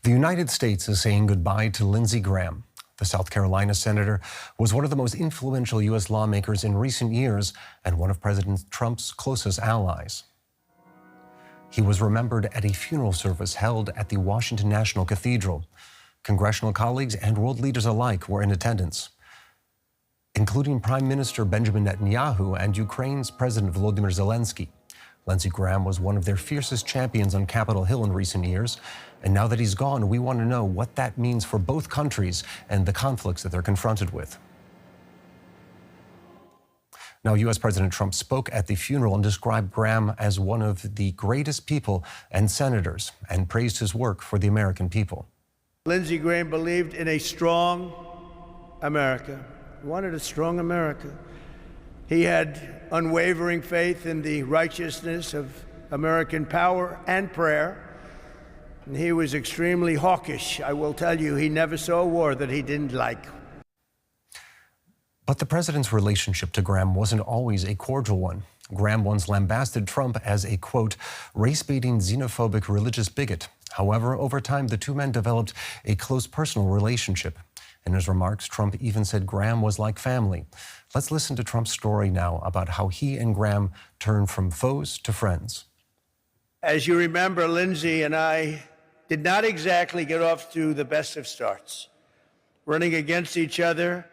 The United States is saying goodbye to Lindsey Graham. The South Carolina senator was one of the most influential U.S. lawmakers in recent years and one of President Trump's closest allies. He was remembered at a funeral service held at the Washington National Cathedral. Congressional colleagues and world leaders alike were in attendance, including Prime Minister Benjamin Netanyahu and Ukraine's President Volodymyr Zelensky. Lindsey Graham was one of their fiercest champions on Capitol Hill in recent years. And now that he's gone, we want to know what that means for both countries and the conflicts that they're confronted with. Now, U.S. President Trump spoke at the funeral and described Graham as one of the greatest people and senators and praised his work for the American people. Lindsey Graham believed in a strong America. He wanted a strong America. He had unwavering faith in the righteousness of American power and prayer. And he was extremely hawkish. I will tell you, he never saw a war that he didn't like. But the president's relationship to Graham wasn't always a cordial one. Graham once lambasted Trump as a, quote, race-baiting, xenophobic religious bigot. However, over time, the two men developed a close personal relationship. In his remarks, Trump even said Graham was like family. Let's listen to Trump's story now about how he and Graham turned from foes to friends. As you remember, Lindsey and I did not exactly get off to the best of starts. Running against each other.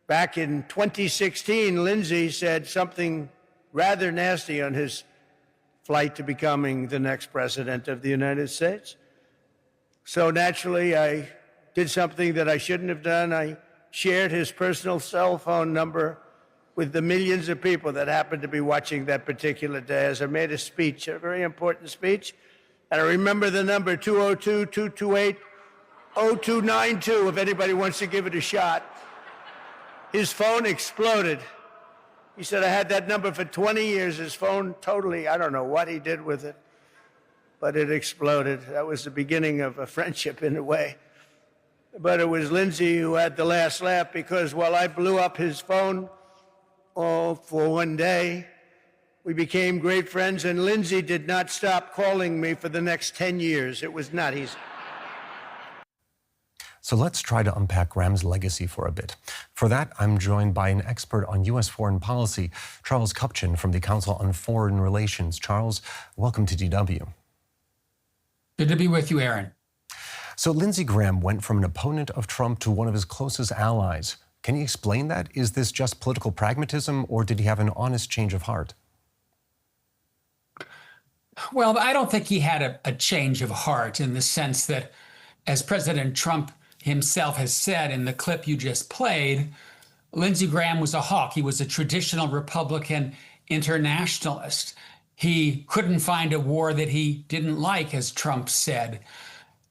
Back in 2016, Lindsey said something rather nasty on his flight to becoming the next president of the United States. So naturally, I did something that I shouldn't have done. I shared his personal cell phone number with the millions of people that happened to be watching that particular day as I made a speech, a very important speech. And I remember the number 202-228-0292 if anybody wants to give it a shot. His phone exploded. He said, I had that number for 20 years. His phone totally, I don't know what he did with it, but it exploded. That was the beginning of a friendship in a way. But it was Lindsey who had the last laugh because while I blew up his phone for one day, we became great friends, and Lindsey did not stop calling me for the next 10 years. It was not easy. So let's try to unpack Graham's legacy for a bit. For that, I'm joined by an expert on U.S. foreign policy, Charles Kupchan from the Council on Foreign Relations. Charles, welcome to DW. Good to be with you, Aaron. So Lindsey Graham went from an opponent of Trump to one of his closest allies. Can you explain that? Is this just political pragmatism, or did he have an honest change of heart? Well, I don't think he had a change of heart in the sense that, as President Trump himself has said in the clip you just played, Lindsey Graham was a hawk. He was a traditional Republican internationalist. He couldn't find a war that he didn't like, as Trump said.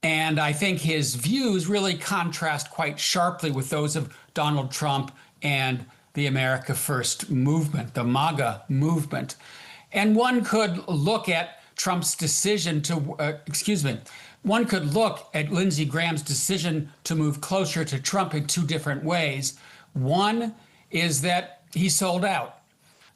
And I think his views really contrast quite sharply with those of Donald Trump and the America First movement, the MAGA movement. And one could look at Trump's decision to, one could look at Lindsey Graham's decision to move closer to Trump in two different ways. One is that he sold out,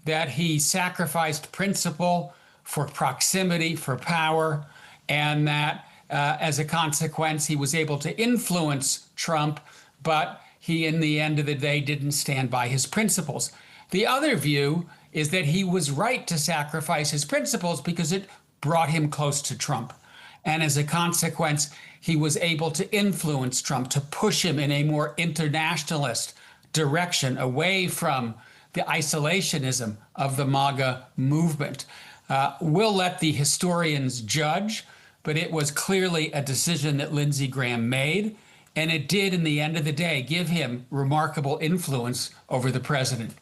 that he sacrificed principle for proximity, for power, and that as a consequence, he was able to influence Trump, but he, in the end of the day, didn't stand by his principles. The other view is that he was right to sacrifice his principles because it brought him close to Trump. And as a consequence, he was able to influence Trump, to push him in a more internationalist direction, away from the isolationism of the MAGA movement. We'll let the historians judge, but it was clearly a decision that Lindsey Graham made, and it did, in the end of the day, give him remarkable influence over the president.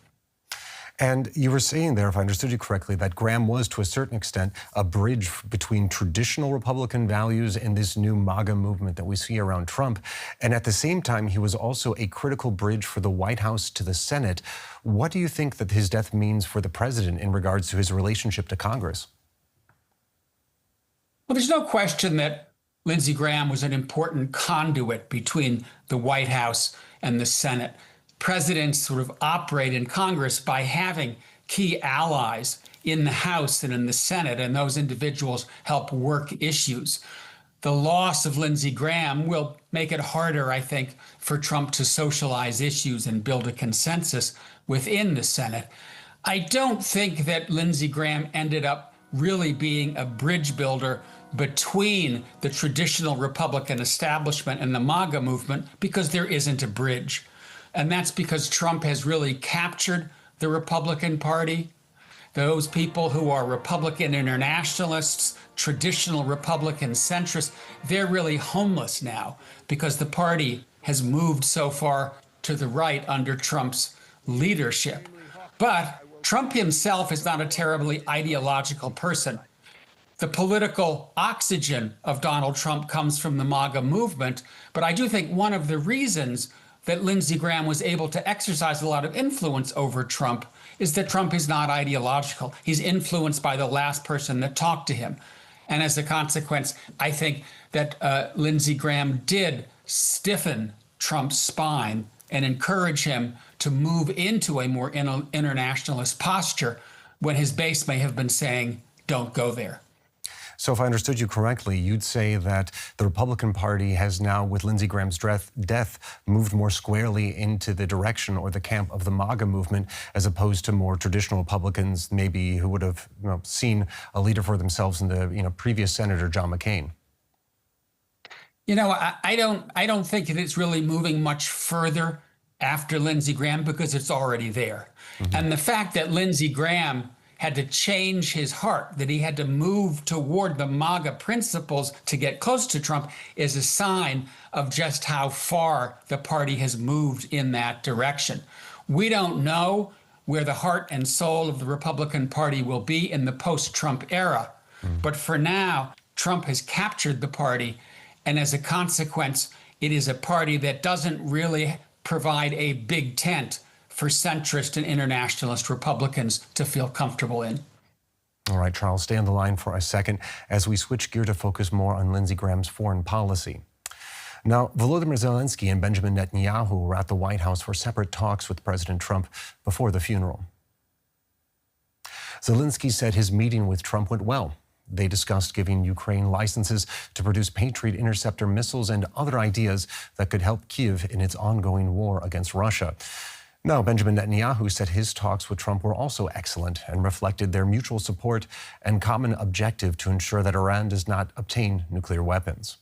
And you were saying there, if I understood you correctly, that Graham was, to a certain extent, a bridge between traditional Republican values and this new MAGA movement that we see around Trump. And at the same time, he was also a critical bridge for the White House to the Senate. What do you think that his death means for the president in regards to his relationship to Congress? Well, there's no question that Lindsey Graham was an important conduit between the White House and the Senate. Presidents sort of operate in Congress by having key allies in the House and in the Senate, and those individuals help work issues. the loss of Lindsey Graham will make it harder, I think, for Trump to socialize issues and build a consensus within the Senate. I don't think that Lindsey Graham ended up really being a bridge builder between the traditional Republican establishment and the MAGA movement, because there isn't a bridge. And that's because Trump has really captured the Republican Party. Those people who are Republican internationalists, traditional Republican centrists, they're really homeless now because the party has moved so far to the right under Trump's leadership. But Trump himself is not a terribly ideological person. The political oxygen of Donald Trump comes from the MAGA movement, but I do think one of the reasons that Lindsey Graham was able to exercise a lot of influence over Trump is that Trump is not ideological. He's influenced by the last person that talked to him. And as a consequence, I think that Lindsey Graham did stiffen Trump's spine and encourage him to move into a more internationalist posture when his base may have been saying, don't go there. So if I understood you correctly, you'd say that the Republican Party has now, with Lindsey Graham's death, moved more squarely into the direction or the camp of the MAGA movement, as opposed to more traditional Republicans, maybe who would have seen a leader for themselves in the previous Senator John McCain. I don't think that it's really moving much further after Lindsey Graham because it's already there. Mm-hmm. And the fact that Lindsey Graham had to change his heart, that he had to move toward the MAGA principles to get close to Trump, is a sign of just how far the party has moved in that direction. We don't know where the heart and soul of the Republican Party will be in the post-Trump era. But for now, Trump has captured the party, and as a consequence, it is a party that doesn't really provide a big tent for centrist and internationalist Republicans to feel comfortable in. All right, Charles, stay on the line for a second as we switch gear to focus more on Lindsey Graham's foreign policy. Now, Volodymyr Zelensky and Benjamin Netanyahu were at the White House for separate talks with President Trump before the funeral. Zelensky said his meeting with Trump went well. They discussed giving Ukraine licenses to produce Patriot interceptor missiles and other ideas that could help Kyiv in its ongoing war against Russia. Now, Benjamin Netanyahu said his talks with Trump were also excellent and reflected their mutual support and common objective to ensure that Iran does not obtain nuclear weapons.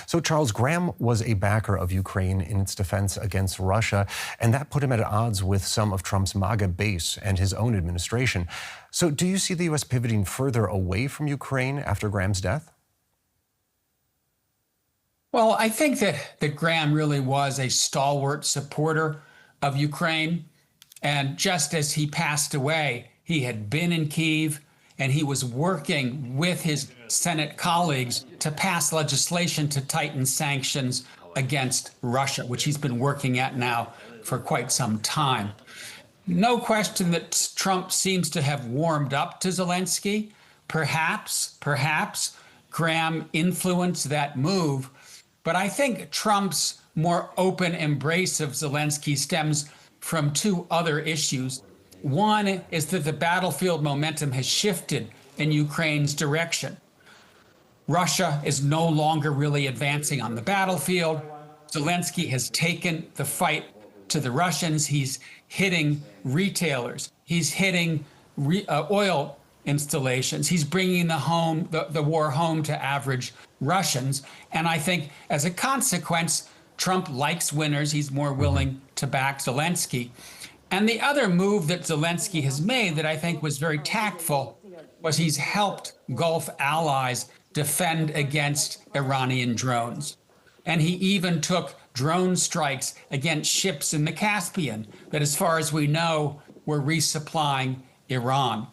So Charles, Graham was a backer of Ukraine in its defense against Russia, and that put him at odds with some of Trump's MAGA base and his own administration. So do you see the U.S. pivoting further away from Ukraine after Graham's death? Well, I think that Graham really was a stalwart supporter of Ukraine. And just as he passed away, he had been in Kyiv and he was working with his Senate colleagues to pass legislation to tighten sanctions against Russia, which he's been working at now for quite some time. No question that Trump seems to have warmed up to Zelensky. Perhaps Graham influenced that move. But I think Trump's more open embrace of Zelensky stems from two other issues. One is that the battlefield momentum has shifted in Ukraine's direction. Russia is no longer really advancing on the battlefield. Zelensky has taken the fight to the Russians. He's hitting retailers. He's hitting oil installations. He's bringing the war home to average Russians. And I think as a consequence, Trump likes winners. He's more willing to back Zelensky. And the other move that Zelensky has made that I think was very tactful was he's helped Gulf allies defend against Iranian drones. And he even took drone strikes against ships in the Caspian that, as far as we know, were resupplying Iran.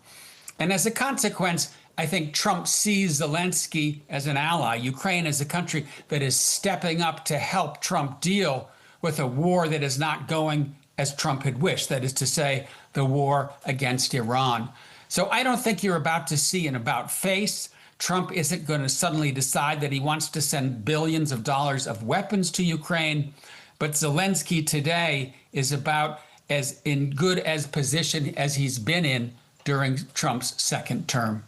And as a consequence, I think Trump sees Zelensky as an ally. Ukraine is a country that is stepping up to help Trump deal with a war that is not going as Trump had wished, that is to say, the war against Iran. So I don't think you're about to see an about face. Trump isn't going to suddenly decide that he wants to send billions of dollars of weapons to Ukraine. But Zelensky today is about as in good as position as he's been in during Trump's second term.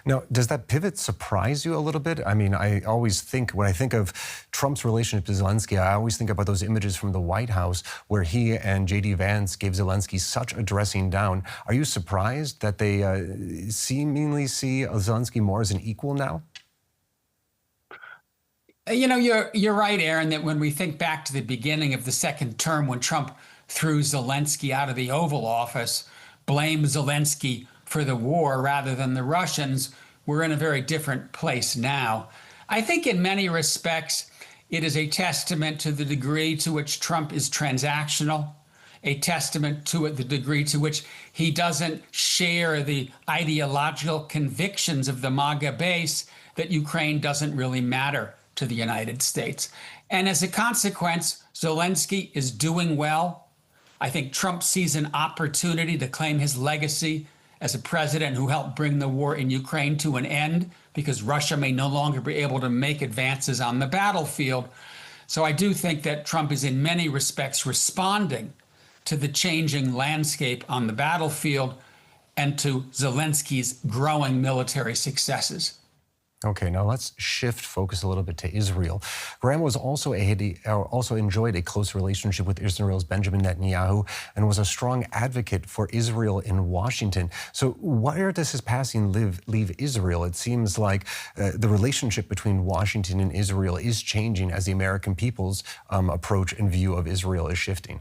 Now, does that pivot surprise you a little bit? I mean, I always think, when I think of Trump's relationship to Zelensky, I always think about those images from the White House where he and J.D. Vance gave Zelensky such a dressing down. Are you surprised that they seemingly see Zelensky more as an equal now? You know, you're right, Aaron, that when we think back to the beginning of the second term, when Trump threw Zelensky out of the Oval Office, blamed Zelensky for the war rather than the Russians, we're in a very different place now. I think in many respects, it is a testament to the degree to which Trump is transactional, a testament to the degree to which he doesn't share the ideological convictions of the MAGA base, that Ukraine doesn't really matter to the United States. And as a consequence, Zelensky is doing well. I think Trump sees an opportunity to claim his legacy as a president who helped bring the war in Ukraine to an end, because Russia may no longer be able to make advances on the battlefield. So I do think that Trump is in many respects responding to the changing landscape on the battlefield and to Zelensky's growing military successes. Okay, now let's shift focus a little bit to Israel. Graham was also enjoyed a close relationship with Israel's Benjamin Netanyahu and was a strong advocate for Israel in Washington. So where does his passing leave Israel? It seems like the relationship between Washington and Israel is changing as the American people's approach and view of Israel is shifting.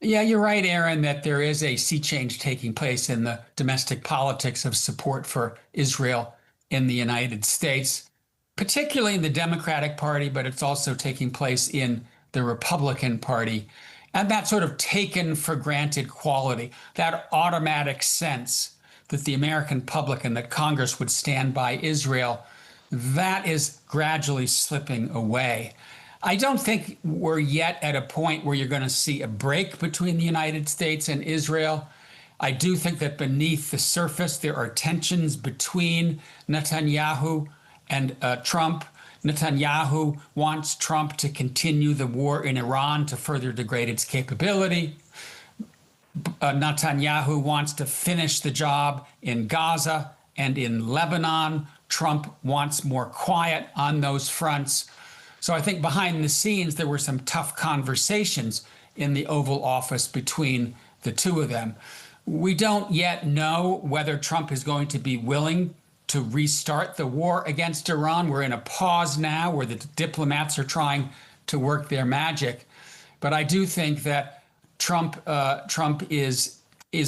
Yeah, you're right, Aaron, that there is a sea change taking place in the domestic politics of support for Israel in the United States, particularly in the Democratic Party, but it's also taking place in the Republican Party. And that sort of taken for granted quality, that automatic sense that the American public and that Congress would stand by Israel, that is gradually slipping away. I don't think we're yet at a point where you're going to see a break between the United States and Israel. I do think that beneath the surface, there are tensions between Netanyahu and Trump. Netanyahu wants Trump to continue the war in Iran to further degrade its capability. Netanyahu wants to finish the job in Gaza and in Lebanon. Trump wants more quiet on those fronts. So I think behind the scenes, there were some tough conversations in the Oval Office between the two of them. We don't yet know whether Trump is going to be willing to restart the war against Iran. We're in a pause now where the diplomats are trying to work their magic. But I do think that Trump is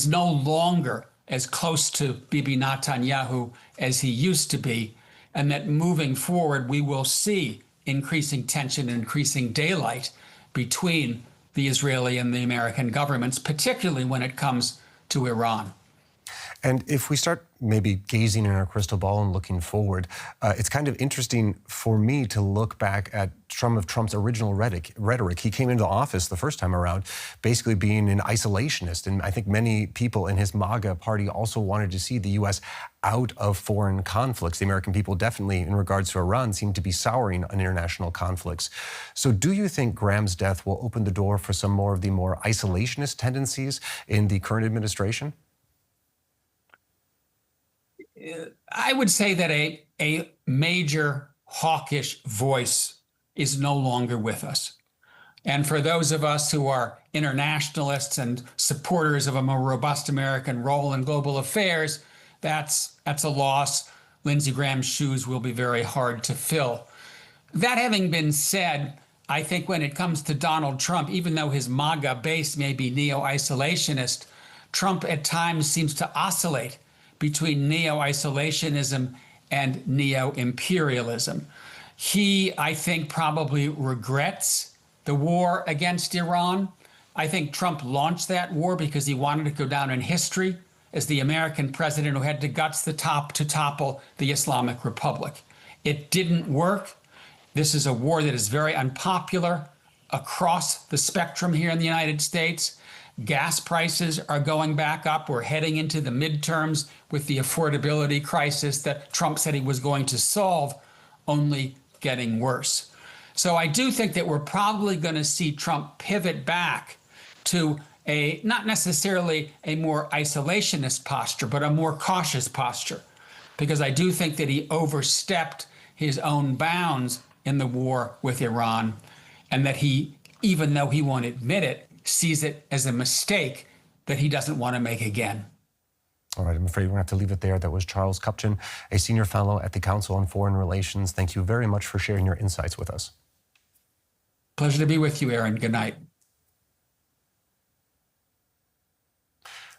no longer as close to Bibi Netanyahu as he used to be, and that moving forward, we will see increasing tension and increasing daylight between the Israeli and the American governments, particularly when it comes to Iran. And if we start maybe gazing in our crystal ball and looking forward, it's kind of interesting for me to look back at some of Trump's original rhetoric. He came into office the first time around basically being an isolationist. And I think many people in his MAGA party also wanted to see the U.S. out of foreign conflicts. The American people definitely, in regards to Iran, seem to be souring on international conflicts. So do you think Graham's death will open the door for some more of the more isolationist tendencies in the current administration? I would say that a major hawkish voice is no longer with us. And for those of us who are internationalists and supporters of a more robust American role in global affairs, that's a loss. Lindsey Graham's shoes will be very hard to fill. That having been said, I think when it comes to Donald Trump, even though his MAGA base may be neo-isolationist, Trump at times seems to oscillate between neo-isolationism and neo-imperialism. He, I think, probably regrets the war against Iran. I think Trump launched that war because he wanted to go down in history as the American president who had the guts to topple the Islamic Republic. It didn't work. This is a war that is very unpopular across the spectrum here in the United States. Gas prices are going back up. We're heading into the midterms with the affordability crisis that Trump said he was going to solve, only getting worse. So I do think that we're probably going to see Trump pivot back to not necessarily a more isolationist posture, but a more cautious posture, because I do think that he overstepped his own bounds in the war with Iran, and that he, even though he won't admit it, sees it as a mistake that he doesn't want to make again. All right, I'm afraid we're going to have to leave it there. That was Charles Kupchan, a senior fellow at the Council on Foreign Relations. Thank you very much for sharing your insights with us. Pleasure to be with you, Aaron. Good night.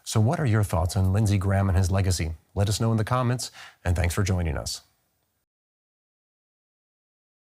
So what are your thoughts on Lindsey Graham and his legacy? Let us know in the comments, and thanks for joining us.